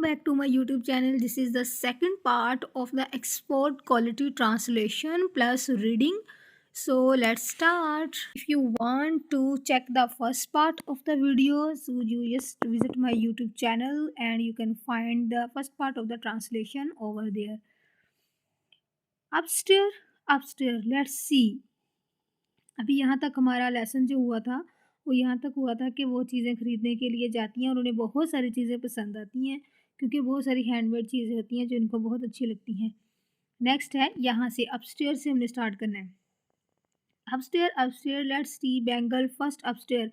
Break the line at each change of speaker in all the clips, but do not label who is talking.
back to my YouTube channel. This is the second part of the export quality translation plus reading. So let's start. If you want to check the first part of the video, so you just visit my YouTube channel and you can find the first part of the translation over there. Upstairs, upstairs. Let's see. अभी यहाँ तक हमारा lesson जो हुआ था वो यहाँ तक हुआ था कि वो चीज़ें ख़रीदने के लिए जाती हैं और उन्हें बहुत सारी चीज़ें पसंद आती हैं क्योंकि बहुत सारी हैंडमेड चीज़ें होती हैं जो इनको बहुत अच्छी लगती हैं। नेक्स्ट है यहाँ से अपस्टेयर से हमने स्टार्ट करना है। Upstair upstair let's see bangle first upstair.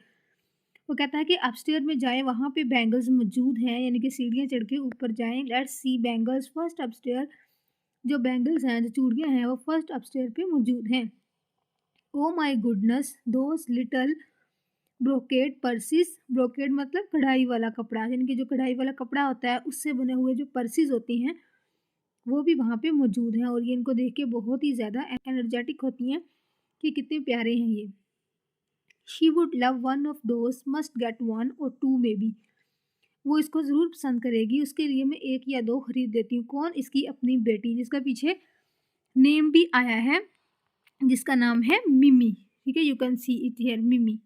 वो कहता है कि अपस्टेयर में जाएं, वहाँ पे बैंगल्स मौजूद हैं, यानी कि सीढ़ियाँ चढ़ के ऊपर जाएं। Let's see bangles first upstair. जो बैंगल्स हैं, जो चूड़ियाँ हैं, वो फर्स्ट अपस्टेयर पे मौजूद हैं। Oh my goodness those little brocade purses. Brocade मतलब कढ़ाई वाला कपड़ा, यानी कि जो कढ़ाई वाला कपड़ा होता है उससे बने हुए जो पर्सिस होती हैं वो भी वहाँ पे मौजूद हैं और ये इनको देख के बहुत ही ज़्यादा एनर्जेटिक होती हैं कि कितने प्यारे हैं ये। She would love one of those must get one और टू मे बी। वो इसको ज़रूर पसंद करेगी, उसके लिए मैं एक या दो खरीद देती हूँ। कौन? इसकी अपनी बेटी, जिसका पीछे नेम भी आया है, जिसका नाम है मिमी। ठीक है, you can see it here, Mimi.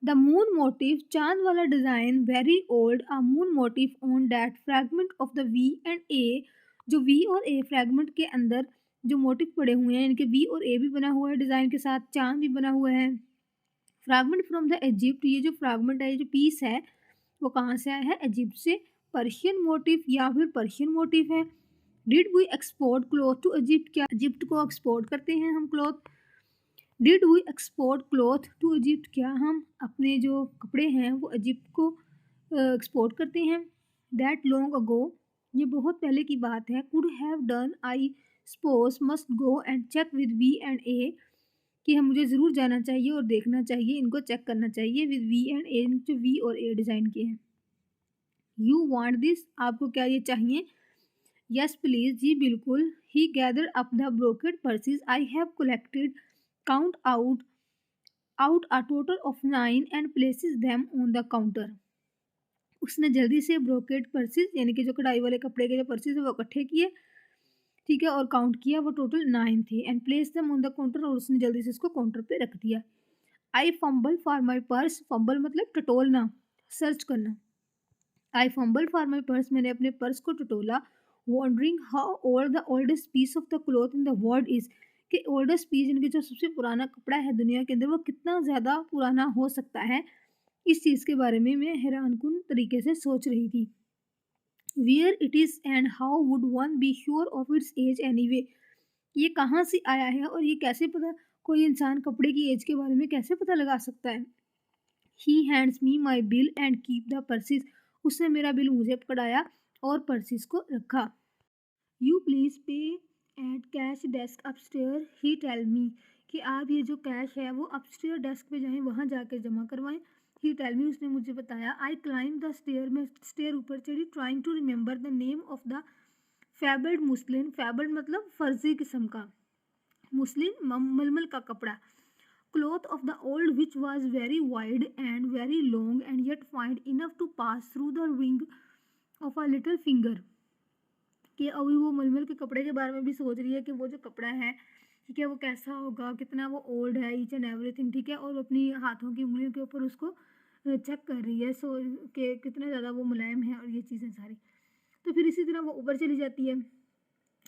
The moon motif, चांद वाला design, very old, a moon motif on that fragment of the V and A. जो वी और ए फ्रैगमेंट के अंदर जो मोटिव पड़े हुए हैं, इनके वी और ए भी बना हुआ है डिज़ाइन के साथ, चांद भी बना हुआ है। फ्रैगमेंट फ्रॉम द इजिप्ट, ये जो फ्रैगमेंट है, ये जो पीस है, वो कहाँ से आया है? इजिप्ट से। पर्शियन मोटिव या फिर पर्शियन मोटिव है। Did we export cloth to Egypt, क्या इजिप्ट को एक्सपोर्ट करते हैं हम cloth? Did we export cloth to Egypt, क्या हम अपने जो कपड़े हैं वो इजिप्ट को एक्सपोर्ट करते हैं? दैट लॉन्ग अगो, ये बहुत पहले की बात है। Could have done, I suppose must go and check with V and A, कि हम मुझे ज़रूर जाना चाहिए और देखना चाहिए, इनको चेक करना चाहिए विद वी एंड ए, जो वी और ए डिज़ाइन के हैं। यू वांट दिस, आपको क्या ये चाहिए? यस प्लीज़, जी बिल्कुल। He gather up the brocade purses I have collected, count out a total of 9 and places them on the counter. उसने जल्दी से ब्रोकेड पर्सिस, यानी कि जो कढ़ाई वाले कपड़े के जो पर्सिस है वो इकट्ठे किए, ठीक है, और काउंट किया, वो टोटल 9 थे। And place them on the counter, और उसने जल्दी से इसको काउंटर पे रख दिया। I fumble for my purse, fumble मतलब टटोलना, सर्च करना। I fumble for my purse, मैंने अपने पर्स को टटोला। Wondering how old the oldest piece of the cloth in the world is, कि ओल्डेस्ट पीस, इनके जो सबसे पुराना कपड़ा है दुनिया के अंदर, वो कितना ज़्यादा पुराना हो सकता है। इस चीज़ के बारे में मैं हैरानकुन तरीके से सोच रही थी। Where it is and how would one be sure of its age anyway, ये कहाँ से आया है और ये कैसे पता, कोई इंसान कपड़े की एज के बारे में कैसे पता लगा सकता है? He hands me my bill and keep the purses, उसने मेरा बिल मुझे पकड़ाया और पर्सिस को रखा। You please pay at cash desk upstair, he tell me, कि आप ये जो कैश है वो अपस्टेयर डेस्क पे जाएं, वहाँ जाके जमा करवाएं। ही टेल मी, उसने मुझे बताया। आई क्लाइम द स्टेयर, मैं स्टेयर ऊपर चढ़ी। Trying to remember the name of the fabled muslin, fabled मतलब फर्जी किस्म का, मुस्लिन मलमल का कपड़ा। Cloth of the old which was very wide and very long and yet find enough to pass through the ring of a little finger, कि अभी वो मलमल के कपड़े के बारे में भी सोच रही है कि वो जो कपड़ा है, ठीक है, वो कैसा होगा, कितना वो ओल्ड है, ईच एंड एवरीथिंग, ठीक है, और अपनी हाथों की उंगलियों के ऊपर उसको चेक कर रही है, सो कि कितना ज़्यादा वो मुलायम है और ये चीज़ें सारी। तो फिर इसी तरह वो ऊपर चली जाती है।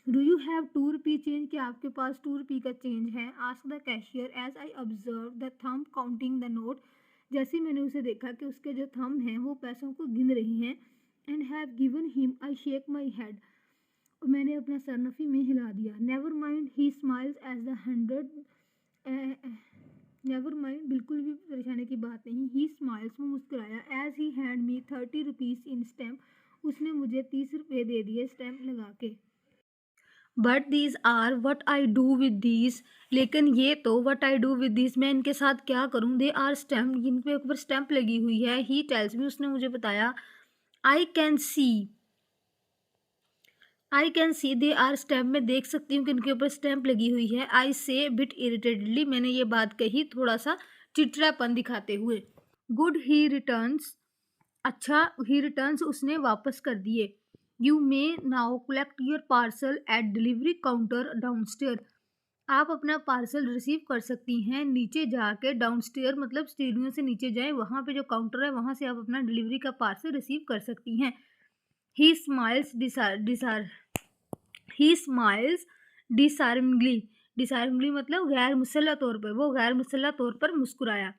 Do you have 2 rupee change, क्या आपके पास 2 रुपी का चेंज है? Ask the cashier as I observe the thumb counting the note, जैसे ही मैंने उसे देखा कि उसके जो थंब हैं वो पैसों को गिन रही हैं। And have given him, I shake my head, और मैंने अपना सर नफ़ी में हिला दिया। Never mind, he smiles as the 100, never mind, बिल्कुल भी परेशानी की बात नहीं। ही स्माइल्स, वो मुस्कुराया। As he hand me 30 rupees in stamp, उसने मुझे 30 रुपये दे दिए स्टैम्प लगा के। But these are what I do with these, लेकिन ये तो what I do with these, मैं इनके साथ क्या करूँ? दे आर स्टैम्प, इनके ऊपर स्टैम्प लगी हुई है। ही टेल्स मी, उसने मुझे बताया। I can see, I can see they are stamp, मैं देख सकती हूँ कि इनके ऊपर स्टैम्प लगी हुई है। आई से बिट इरिटेडली, मैंने ये बात कही थोड़ा सा चिड़चिड़ापन दिखाते हुए। गुड, ही रिटर्न्स, अच्छा, ही रिटर्न्स, उसने वापस कर दिए। You may now collect your parcel at delivery counter downstair. आप अपना पार्सल रिसीव कर सकती हैं नीचे जाके, डाउनस्टेयर मतलब सीढ़ियों से नीचे जाएँ, वहाँ पे जो काउंटर है वहाँ से आप अपना डिलीवरी का पार्सल रिसीव कर सकती हैं। ही स्माइल्स डिसार ही स्माइल्स डिसार्मिंगली। डिसार्मिंगली मतलब गैर मुसल्ला तौर पर, वो गैर मुसल्ला तौर पर मुस्कुराया।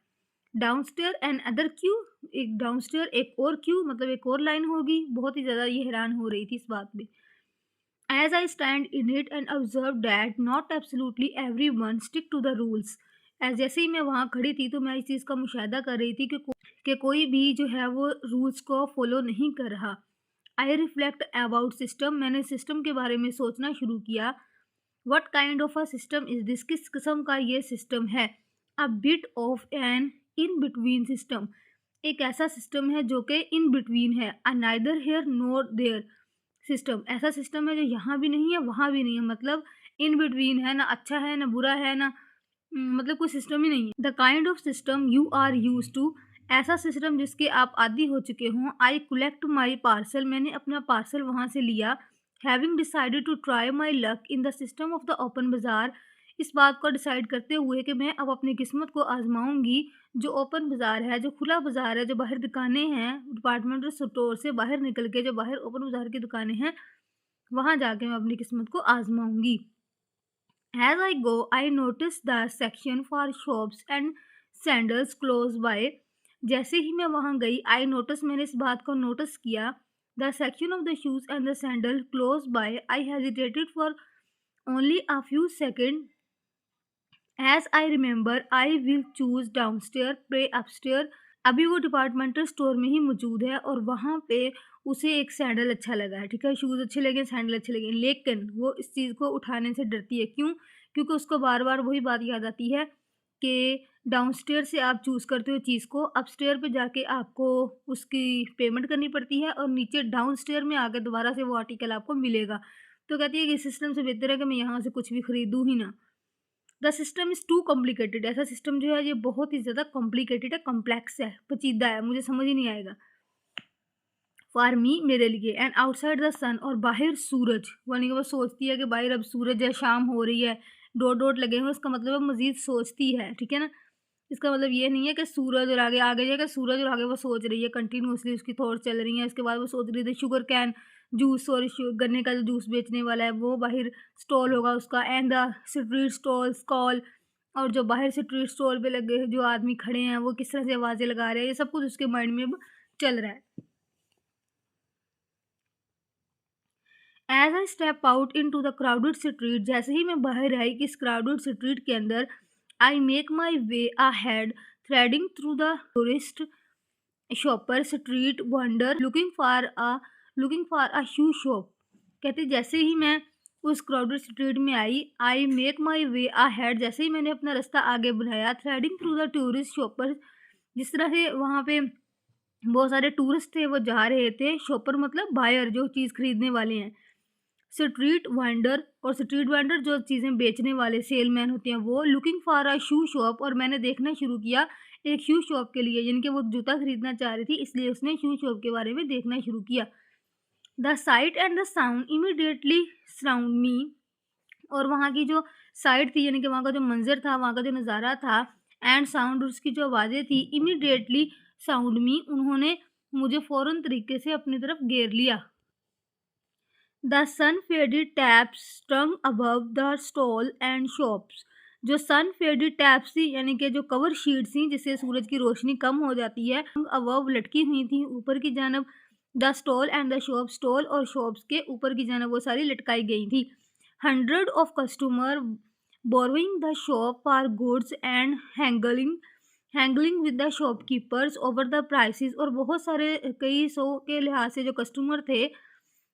डाउनस्टेयर एंड अदर क्यू, एक डाउनस्टेयर एक और क्यू मतलब एक और लाइन होगी। बहुत ही ज़्यादा ये हैरान हो रही थी इस बात में। As I stand in it and observe that not absolutely everyone stick to the rules. As जैसे ही मैं वहाँ खड़ी थी तो मैं इस चीज़ का मुशाहिदा कर रही थी कि कोई भी जो है वो रूल्स को फॉलो नहीं कर रहा। आई रिफ्लेक्ट अबाउट सिस्टम, मैंने सिस्टम के बारे में सोचना शुरू किया। What kind of a system is this, किस किस्म का ये सिस्टम है। A bit of an in between system, एक ऐसा सिस्टम है जो कि इन बिटवीन है। A neither here nor there system, ऐसा सिस्टम है जो यहाँ भी नहीं है वहाँ भी नहीं है, मतलब इन बिटवीन है, ना अच्छा है ना बुरा है ना मतलब कोई सिस्टम ही नहीं है। The kind of system you are use to, ऐसा सिस्टम जिसके आप आदी हो चुके हों। आई कलेक्ट माई पार्सल, मैंने अपना पार्सल वहाँ से लिया। Having decided to try my luck in the system of the open bazaar, इस बात को डिसाइड करते हुए कि मैं अब अपनी किस्मत को आजमाऊंगी जो ओपन बाज़ार है, जो खुला बाज़ार है, जो बाहर दुकानें हैं, डिपार्टमेंटल स्टोर से बाहर निकल के जो बाहर ओपन बाज़ार की दुकानें हैं, वहाँ जाके मैं अपनी किस्मत को आजमाऊंगी। As I go, I notice the section for shops and sandals close by. जैसे ही मैं वहाँ गई, आई नोटिस, मैंने इस बात को नोटिस किया। The section of the shoes and the sandal close by, I hesitated for only a few second. As I remember I will choose downstair pray upstair. अभी वो डिपार्टमेंटल स्टोर में ही मौजूद है और वहाँ पे उसे एक सैंडल अच्छा लगा है, ठीक है, शूज़ अच्छे लगे, सैंडल अच्छे लगे, लेकिन वो इस चीज़ को उठाने से डरती है। क्यों? क्योंकि उसको बार बार वही बात याद आती है कि डाउनस्टेयर से आप चूज़ करते हो चीज़ को, अपस्टेयर पे जाके आपको उसकी पेमेंट करनी पड़ती है और नीचे डाउनस्टेयर में आके दोबारा से वो आर्टिकल आपको मिलेगा। तो कहती है कि इस सिस्टम से बेहतर है कि मैं यहाँ से कुछ भी खरीदूँ ही ना। The system is too complicated, ऐसा सिस्टम जो है ये बहुत ही ज़्यादा कॉम्प्लिकेटेड है, कॉम्प्लेक्स है, पेचीदा है, मुझे समझ ही नहीं आएगा। फॉर मी, मेरे लिए। एंड आउटसाइड द सन, और बाहर सूरज, यानी कि वो सोचती है कि बाहर अब सूरज है, शाम हो रही है, डॉट डॉट लगे हुए, उसका मतलब वो मज़ीद सोचती है, ठीक है ना। इसका मतलब ये नहीं है कि सूरज और आगे आगे जाएगा सूरज और आगे वो सोच रही है, कंटिन्यूअसली उसकी थॉट्स चल रही हैं। इसके बाद वो सोच रही थी शुगर कैन जूस, और गन्ने का जो जूस बेचने वाला है वो बाहर स्टॉल होगा उसका, एंड द स्ट्रीट स्टॉल स्कॉल, और जो बाहर स्ट्रीट स्टॉल पे लगे जो आदमी खड़े हैं वो किस तरह से आवाज़ें लगा रहे हैं, ये सब कुछ उसके माइंड में अब चल रहा है। As I step out into the crowded street, जैसे ही मैं बाहर आई कि इस क्राउडेड स्ट्रीट के अंदर, आई make my way ahead threading through the tourist shopper street wonder looking for a shoe shop. कहते जैसे ही मैं उस क्राउडेड स्ट्रीट में आई, आई मेक माई वे अहेड, जैसे ही मैंने अपना रास्ता आगे बढ़ाया, threading through the tourist shopper, जिस तरह से वहाँ पे बहुत सारे टूरिस्ट थे वो जा रहे थे, शॉपर मतलब बायर जो चीज़ खरीदने वाले हैं, स्ट्रीट वेंडर, और स्ट्रीट वेंडर जो चीज़ें बेचने वाले सेलमैन होते हैं वो, looking for a shoe shop, और मैंने देखना शुरू किया एक शू शॉप के लिए, यानी कि वो जूता खरीदना चाह रही थी इसलिए उसने शू शॉप के बारे में देखना शुरू किया। The sight and the sound immediately surround me, और वहाँ की जो साइट थी यानी कि वहाँ का जो मंजर था, वहाँ का जो नज़ारा था, एंड साउंड, उसकी जो आवाज़ें थी, इमीडिएटली साउंड मी, उन्होंने मुझे फ़ौरन तरीके से अपनी तरफ घेर लिया। The sun faded tarps strung above the stall and shops, जो सन फेडेड टैप्स थी यानी कि जो कवर शीट थी जिससे सूरज की रोशनी कम हो जाती है, अबव लटकी हुई थी ऊपर की जानब, the stall and the shop, stall और शॉप्स के ऊपर की जानब वो सारी लटकाई गई थी। Hundred of customer borrowing the shop for goods and haggling with the shopkeepers over the prices, और बहुत सारे कई सौ के लिहाज से जो कस्टमर थे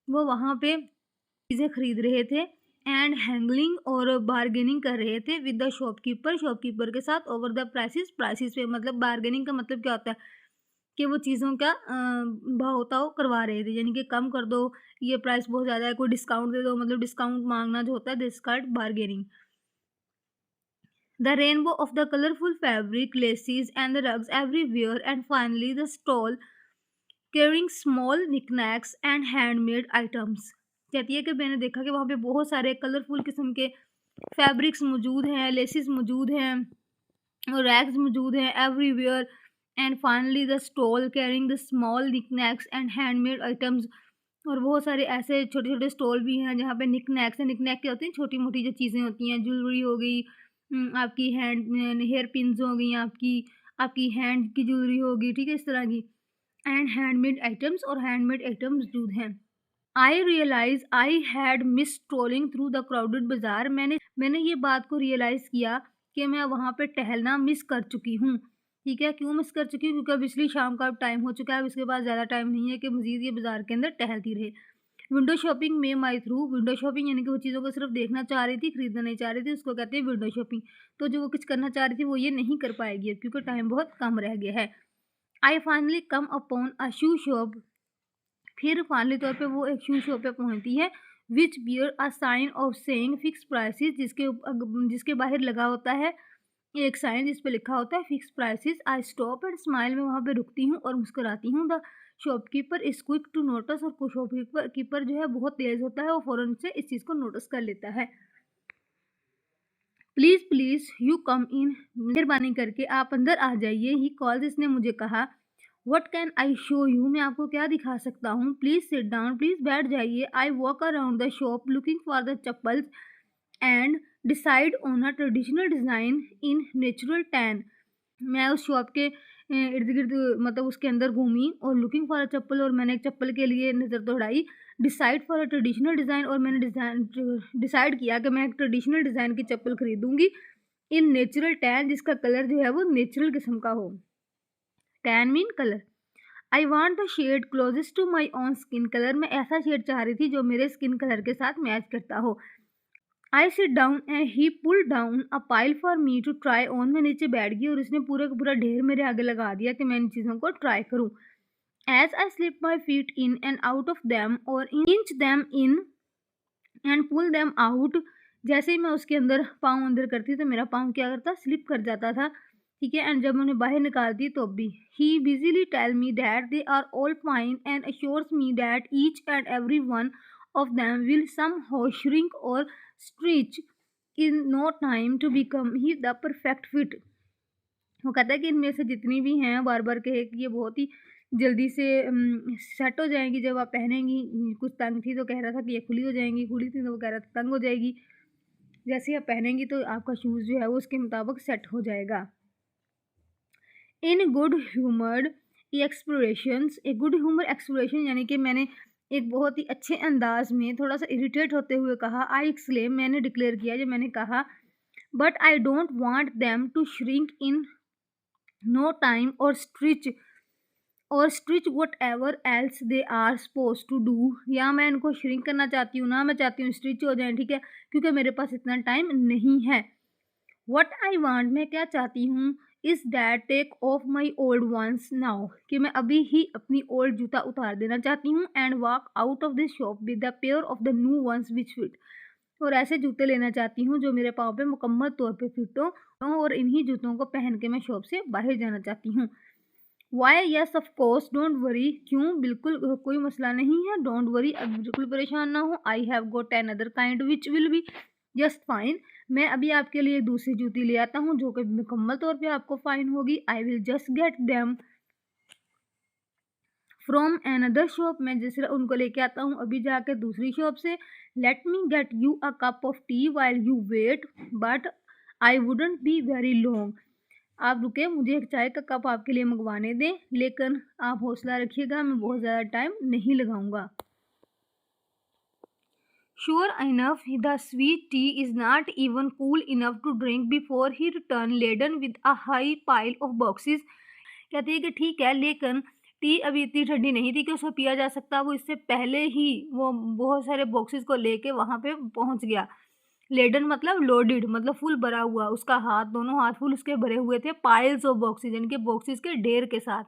वो वहाँ पे चीज़ें खरीद रहे थे, एंड हैंगलिंग और बार्गेनिंग कर रहे थे विद द शॉपकीपर, शॉपकीपर के साथ, ओवर द प्राइसेस, प्राइसेस पे, मतलब बार्गेनिंग का मतलब क्या होता है कि वो चीज़ों का भाव ताव करवा रहे थे, यानी कि कम कर दो, ये प्राइस बहुत ज़्यादा है, कोई डिस्काउंट दे दो, मतलब डिस्काउंट मांगना जो होता है, this card bargaining. The rainbow of the colorful fabric, laces, and the rugs everywhere, and finally the stall carrying small knickknacks and handmade items. कहती है कि मैंने देखा कि वहाँ पे बहुत सारे कलरफुल किस्म के फैब्रिक्स मौजूद हैं, लेसिस मौजूद हैं और रैग्स मौजूद हैं everywhere. And finally the stall carrying the small knickknacks and handmade items. और बहुत सारे ऐसे छोटे छोटे स्टॉल भी हैं जहाँ पे निकनैक्स हैं। निकनैक क्या होती हैं? छोटी मोटी जो चीज़ें होती हैं, ज्वेलरी हो गई, आपकी हैंड हेयर पिन्स हो गई, आपकी आपकी हैंड की ज्वेलरी होगी, ठीक है, इस तरह की। एंड हैंडमेड आइटम्स, और हैंडमेड आइटम्स मौजूद हैं। I realise I had miss strolling through the crowded bazaar. मैंने ये बात को रियलाइज़ किया कि मैं वहाँ पे टहलना मिस कर चुकी हूँ। ठीक है, क्यों मिस कर चुकी हूँ? क्योंकि अब इसलिए शाम का अब टाइम हो चुका है, अब इसके पास ज़्यादा टाइम नहीं है कि मज़ीद ये बाज़ार के अंदर टहलती रहे। विंडो शॉपिंग में माई थ्रू, विंडो शॉपिंग यानी कि वो चीज़ों को सिर्फ देखना चाह रही थी, खरीदना नहीं चाह रही थी, उसको कहते हैं विंडो शॉपिंग। तो जो वो कुछ करना चाह रही थी वो ये नहीं कर पाएगी अब, क्योंकि टाइम बहुत कम रह गया है। I finally come upon a shoe shop. फिर फाइनली तौर पे वो एक शू शॉप पे पहुंचती है, which bear a sign of saying fix prices, जिसके बाहर लगा होता है एक साइन जिस पे लिखा होता है fix prices. I stop and smile, में वहाँ पे रुकती हूँ और मुस्कुराती हूँ। The shopkeeper is quick to notice, और शॉपकीपर जो है बहुत तेज होता है, वो फौरन से इस चीज़ को नोटिस कर लेता है। प्लीज़ प्लीज़ यू कम इन, मेहरबानी करके आप अंदर आ जाइए। ही कॉल्स, इसने मुझे कहा। What can I show you, मैं आपको क्या दिखा सकता हूँ? प्लीज़ सिट डाउन, प्लीज़ बैठ जाइए। I walk around the shop looking for the chappals and decide on a traditional design in natural tan. मैं उस शॉप के इर्द गिर्द, मतलब उसके अंदर घूमी, और लुकिंग फॉर अ चप्पल, और मैंने एक चप्पल के लिए नज़र दौड़ाई। Decide for a traditional design, और मैंने डिसाइड किया कि मैं एक ट्रेडिशनल डिज़ाइन की चप्पल खरीदूंगी इन नेचुरल टैन, जिसका कलर जो है वो नेचुरल किस्म का हो। Tan mean colour. I want the shade closest to my own skin colour, मैं ऐसा शेड चाह रही थी जो मेरे स्किन कलर के साथ मैच करता हो। I sit down and he pull down a pile for me to try on, मैं नीचे बैठ गई और इसने पूरा का पूरा ढेर मेरे आगे लगा दिया कि मैं इन चीज़ों को ट्राई करूँ। As I slip my feet in and out of them, और inch them in and pull them out, जैसे ही मैं उसके अंदर पाँव अंदर करती तो मेरा पाँव क्या करता? स्लिप कर जाता था। ठीक है, एंड जब मैं उन्हें बाहर निकालती तो भी। He busily tell me that they are all fine and assures me that each and every one of them will somehow shrink और stretch in no time to become ही द परफेक्ट फिट। वो कहता है कि इनमें से जितनी भी हैं, बार बार कहे कि ये बहुत ही जल्दी से सेट हो जाएंगी जब आप पहनेंगी। कुछ तंग थी तो कह रहा था कि ये खुली हो जाएंगी, खुली थी तो वो कह रहा था तंग हो जाएगी। जैसे ही आप पहनेंगी तो आपका शूज़ जो है वो उसके मुताबिक सेट हो जाएगा। इन गुड ह्यूमर्ड एक्सप्लोरेशंस, एक गुड ह्यूमर एक्सप्लोरेशन यानी कि मैंने एक बहुत ही अच्छे अंदाज में थोड़ा सा इरिटेट होते हुए कहा। आई एक्सक्लेम, मैंने डिक्लेयर किया, जब मैंने कहा, but I don't want them to shrink in no time और stretch whatever else they are suppose to do, या मैं इनको श्रिंक करना चाहती हूँ ना मैं चाहती हूँ स्टिच हो जाएं, ठीक है, क्योंकि मेरे पास इतना टाइम नहीं है। वट आई वांट, मैं क्या चाहती हूँ, is that take off my old ones now, कि मैं अभी ही अपनी ओल्ड जूता उतार देना चाहती हूँ। And walk out of this shop with the pair of the new ones which fit, और ऐसे जूते लेना चाहती हूँ जो मेरे पाँव पे मुकम्मल तौर पे फिट हो, और इन्हीं जूतों को पहन के मैं शॉप से बाहर जाना चाहती हूँ। Why, yes of course, don't worry, क्यों, बिल्कुल कोई मसला नहीं है, डोंट वरी, अब बिल्कुल परेशान ना हो। I have got N other kind which will be just fine, मैं अभी आपके लिए दूसरी जूती ले आता हूँ जो कि मुकम्मल तौर पे आपको फाइन होगी। I will just get them from another shop, मैं जिस उनको लेके आता हूँ अभी जाकर दूसरी शॉप से। Let me get you a cup of tea while you wait, but I wouldn't be very long, आप रुके, मुझे एक चाय का कप आपके लिए मंगवाने दें, लेकिन आप हौसला रखिएगा, मैं बहुत ज़्यादा टाइम नहीं लगाऊंगा। Sure enough, the sweet tea is not even cool enough to drink before he returned laden with a high pile of boxes. कहती है कि ठीक है, लेकिन टी अभी इतनी ठंडी नहीं थी कि उसे पिया जा सकता, वो इससे पहले ही वो बहुत सारे बॉक्सेस को लेके वहाँ पे पहुँच गया। लेडन मतलब लोडेड, मतलब फुल भरा हुआ, उसका हाथ, दोनों हाथ फुल उसके भरे हुए थे, पाइल्स ऑफ बॉक्सेस, यानी कि बॉक्सेस के ढेर के साथ।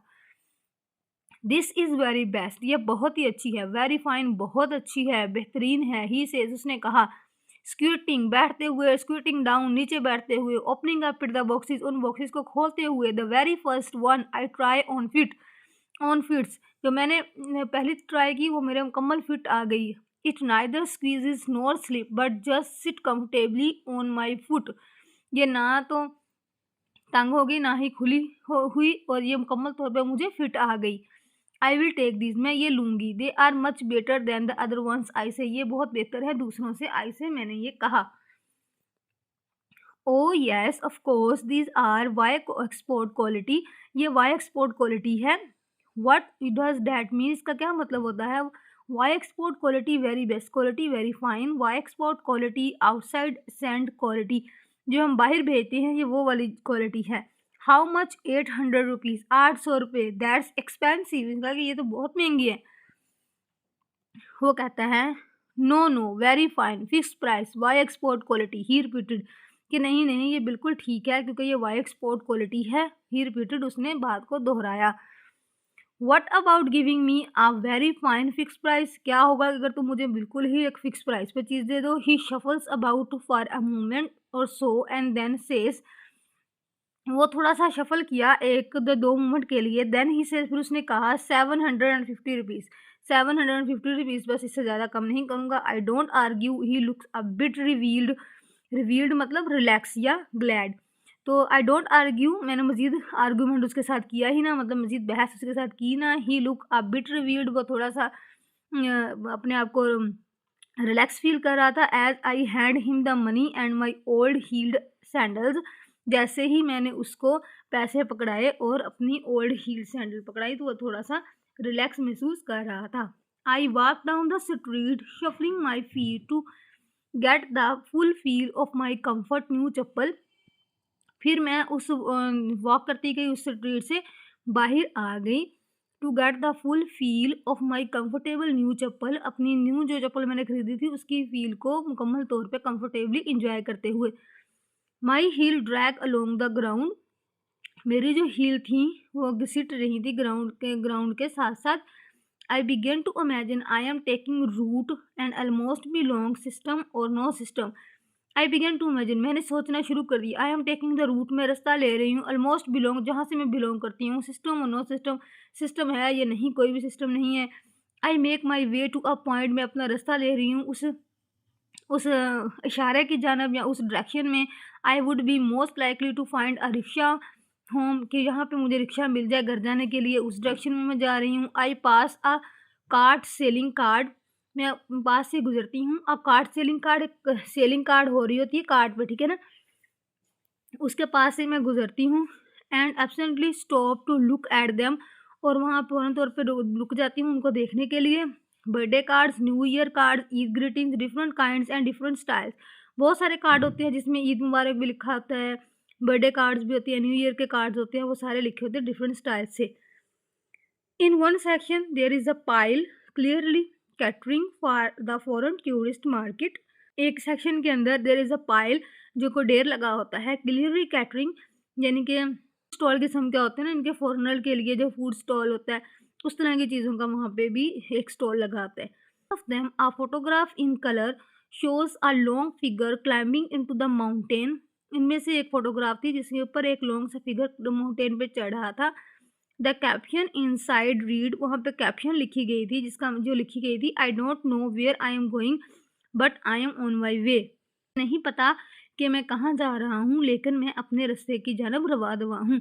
दिस इज़ वेरी बेस्ट, ये बहुत ही अच्छी है। वेरी फाइन, बहुत अच्छी है, बेहतरीन है। ही सेज, उसने कहा। स्क्यूटिंग, बैठते हुए, स्क्यूटिंग डाउन, नीचे बैठते हुए, ओपनिंग अप द बॉक्सेस, उन बॉक्सेस को खोलते हुए। The very first one I try on fit, on fits, जो मैंने पहले ट्राई की वो मेरे मुकम्मल फिट आ गई। It neither squeezes nor slip but just sit comfortably on my foot, ये ना तो तंग हो गई ना ही खुली हुई और ये मुकम्मल तौर पे मुझे फिट आ गई। आई विल टेक दिस, मैं ये लूँगी। They are much better than the other ones, I say, ये बहुत बेहतर है दूसरों से, आई से, मैंने ये कहा। Oh yes of course these are Y export quality, ये वाई एक्सपोर्ट क्वालिटी है। व्हाट डज दैट मीन, इसका क्या मतलब होता है? Y export quality very best, quality very fine, Y export quality outside send quality, जो हम बाहर भेजते हैं ये वो वाली क्वालिटी है। हाउ मच, 800 रुपीज़, 800 रुपये, दैट्स एक्सपेंसिव, इनका कि ये तो बहुत महंगी है। वो कहता है no no very fine fix price Y export quality, he repeated, कि नहीं नहीं ये बिल्कुल ठीक है क्योंकि ये वाई एक्सपोर्ट क्वालिटी है। ही रिपीटेड, उसने बात को दोहराया। What about giving me a very fine fix price, क्या होगा अगर तुम मुझे बिल्कुल ही एक फिक्स प्राइस पे चीज़ दे दो। He shuffles about for a moment और सो एंड देन सेज, वो थोड़ा सा शफल किया एक दो मोमेंट के लिए, देन ही से, फिर उसने कहा 750 रुपीज़, 750 रुपीज़, बस इससे ज़्यादा कम नहीं करूँगा। I don't argue, he looks a bit revealed, revealed मतलब रिलैक्स या ग्लैड। तो आई डोंट आर्ग्यू, मैंने मजीद आर्गूमेंट उसके साथ किया ही ना, मतलब मजीद बहस उसके साथ की ना। ही लुक अ बिट रिवील्ड, वो थोड़ा सा अपने आप को रिलैक्स फील कर रहा था। As I hand him the money and my old heeled sandals, जैसे ही मैंने उसको पैसे पकड़ाए और अपनी ओल्ड हील सैंडल पकड़ाई तो वो थोड़ा सा रिलैक्स महसूस कर रहा था। I walk down the street shuffling my feet to get the full feel of my comfort new chappal, फिर मैं उस वॉक करती गई उस स्ट्रीट से बाहर आ गई। To get the full feel of my comfortable new chappal, अपनी न्यू जो चप्पल मैंने खरीदी थी उसकी फील को मुकम्मल तौर पे कंफर्टेबली इंजॉय करते हुए। My heel drag along the ground, मेरी जो हील थी वो घसीट रही थी ग्राउंड के साथ साथ। I begin to imagine I am taking route and almost belong system और no system. I begin to imagine, मैंने सोचना शुरू कर दिया। I am taking the route, मैं रास्ता ले रही हूँ। ऑलमोस्ट बिलोंग, जहाँ से मैं बिलोंग करती हूँ। सिस्टम और नो सिस्टम, सिस्टम है या नहीं, कोई भी सिस्टम नहीं है। I make my way to a point, मैं अपना रास्ता ले रही हूँ उस इशारे की जानब या उस डायरेक्शन में। I would be most likely to find a rickshaw home, कि यहाँ पे मुझे रिक्शा मिल जाए घर जाने के लिए, उस डायरेक्शन में मैं जा रही हूँ। आई पास अ कार्ड सेलिंग कार्ड, मैं पास से गुजरती हूँ। अब कार्ड सेलिंग कार्ड, एक सेलिंग कार्ड हो रही होती है कार्ड पे, ठीक है ना, उसके पास से मैं गुजरती हूँ। And absently stop to look at them, और वहाँ फ़ौरन तौर पे रुक जाती हूँ उनको देखने के लिए। Birthday cards, new year cards, Eid greetings, different kinds and different styles, बहुत सारे कार्ड होते हैं जिसमें ईद मुबारक भी लिखा होता है, बर्थडे कार्ड्स भी होती है, न्यू ईयर के कार्ड्स होते हैं, वो सारे लिखे होते हैं डिफरेंट स्टाइल से। In one section, there is a pile clearly catering for the foreign tourist market. एक सेक्शन के अंदर देर इज़ अ पाइल, जो को ढेर लगा होता है, क्लियरली कैटरिंग, यानी कि स्टॉल किस्म के होते हैं ना इनके फॉरनर के लिए, जो फूड स्टॉल होता है उस तरह की चीज़ों का वहाँ पे भी एक स्टॉल लगा होता है। Of them a photograph in colour shows a long figure climbing into the mountain, इनमें से एक फोटोग्राफ थी जिसके ऊपर एक लॉन्ग सा फिगर माउंटेन पे चढ़ रहा था। द कैप्शन इनसाइड रीड, वहाँ पे कैप्शन लिखी गई थी, जिसका जो लिखी गई थी, I don't know where I am going but I am on my way, नहीं पता कि मैं कहाँ जा रहा हूँ लेकिन मैं अपने रास्ते की जानब रवा हूँ।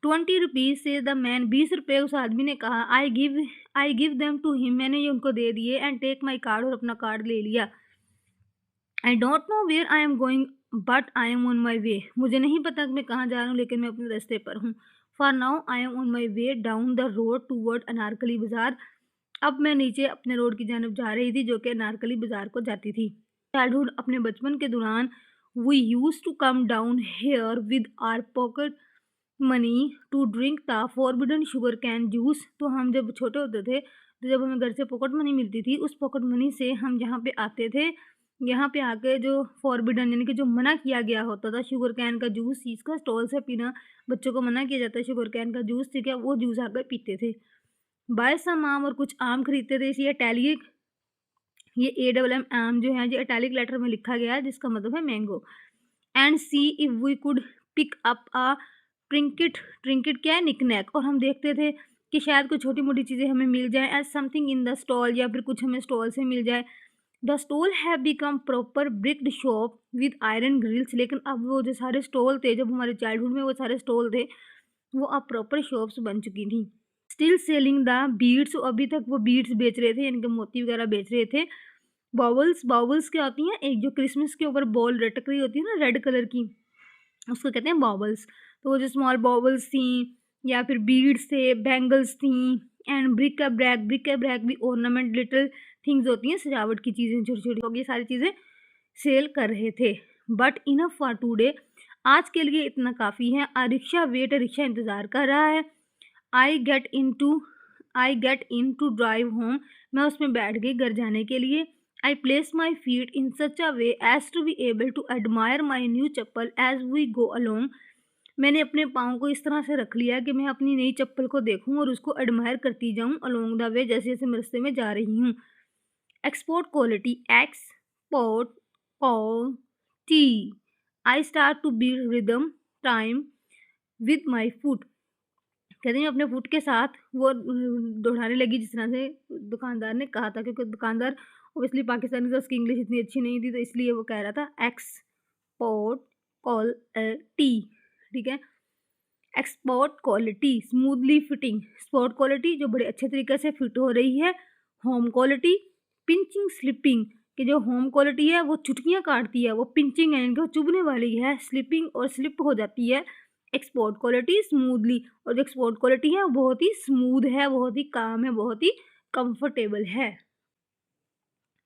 20 रुपीज़ से द मैन, 20 रुपये उस आदमी ने कहा। I give them to him, मैंने ये उनको दे दिए। एंड टेक माई कार्ड, और अपना कार्ड ले लिया। I don't know where I am going but I am on my way, मुझे नहीं पता कि मैं कहाँ जा रहा हूँ लेकिन मैं अपने रास्ते पर हूँ। For now I am on my way down the road toward Anarkali बाज़ार, अब मैं नीचे अपने रोड की जानब जा रही थी जो कि अनारकली बाज़ार को जाती थी। चाइल्डहुड, अपने बचपन के दौरान, we use to come down here with our pocket money to drink the forbidden sugar cane juice, तो हम जब छोटे होते थे तो जब हमें घर से पॉकेट मनी मिलती थी उस पॉकेट मनी से हम यहाँ पे आते थे, यहाँ पे आके जो फॉरबिडन यानी कि जो मना किया गया होता था शुगर कैन का जूस, इसका स्टॉल से पीना बच्चों को मना किया जाता है, शुगर कैन का जूस, ठीक है, वो जूस आकर पीते थे। बाय सम आम, और कुछ आम खरीदते थे। इसी इटैलिक, ये AMM आम जो है जो इटैलिक लेटर में लिखा गया है जिसका मतलब है mango. And see if we could pick up a trinket, trinket क्या है, निकनैक, और हम देखते थे कि शायद कुछ छोटी मोटी चीज़ें हमें मिल जाए as something in the stall, या फिर कुछ हमें स्टॉल से मिल जाए। The stall have become proper bricked shop with iron grills. लेकिन अब वो जो सारे स्टॉल थे, जब हमारे चाइल्डहुड में वो सारे स्टॉल थे, वो अब प्रॉपर शॉप्स बन चुकी थी। स्टिल सेलिंग द बीड्स, अभी तक वो बीड्स बेच रहे थे, इनके मोती वगैरह बेच रहे थे। बाउल्स, बाउल्स क्या होती हैं, एक जो क्रिसमस के ऊपर बॉल लटक रही होती है ना रेड कलर की, उसको कहते हैं बाउल्स। तो वो जो स्मॉल बाउल्स थी, या फिर बीड्स थे, बैंगल्स थी, एंड ब्रिक का ब्रैक, ब्रिक का ब्रैक भी ऑर्नामेंट लिटिल थिंग्स होती हैं, सजावट की चीज़ें छोटी छोटी, तो ये सारी चीज़ें सेल कर रहे थे। बट इनफ फॉर टुडे, आज के लिए इतना काफ़ी है। आ रिक्शा वेट, रिक्शा इंतज़ार कर रहा है। I get into I get into drive home, मैं उसमें बैठ गई घर जाने के लिए। I place my feet in such a way as to be able to admire my new chappal as we go along, मैंने अपने पाँव को इस तरह से रख लिया कि मैं अपनी नई चप्पल को देखूं और उसको एडमायर करती जाऊं अलोंग द वे, जैसे जैसे मैं रास्ते में जा रही हूँ। Export quality, export quality, I start to beat rhythm time with my foot, कहते हैं अपने फुट के साथ वो दोहराने लगी, जिस तरह से दुकानदार ने कहा था, क्योंकि दुकानदार ओबियसली पाकिस्तानी था, उसकी इंग्लिश इतनी अच्छी नहीं थी, तो इसलिए वो कह रहा था एक्सपोर्ट क्वालिटी, ठीक है। Export quality, smoothly fitting, sport quality जो बड़े अच्छे तरीके से फिट हो रही है। होम क्वालिटी, पिंचिंग स्लिपिंग, कि जो होम क्वालिटी है वो चुटकियाँ काटती है, वो पिंचिंग है, इनको चुभने वाली है, स्लिपिंग और स्लिप हो जाती है। एक्सपोर्ट क्वालिटी स्मूथली, और जो एक्सपोर्ट क्वालिटी है वो बहुत ही स्मूथ है, बहुत ही काम है, बहुत ही कंफर्टेबल है।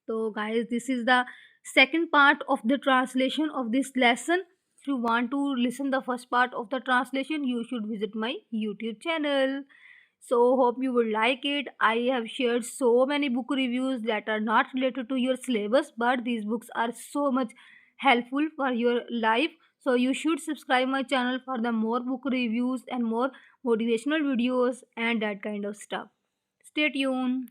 तो guys, this is the second part of the translation of this lesson. If you want to listen the first part of the translation, you should visit my YouTube channel. So hope you will like it. I have shared so many book reviews that are not related to your syllabus, but these books are so much helpful for your life. So you should subscribe my channel for the more book reviews and more motivational videos and that kind of stuff. Stay tuned.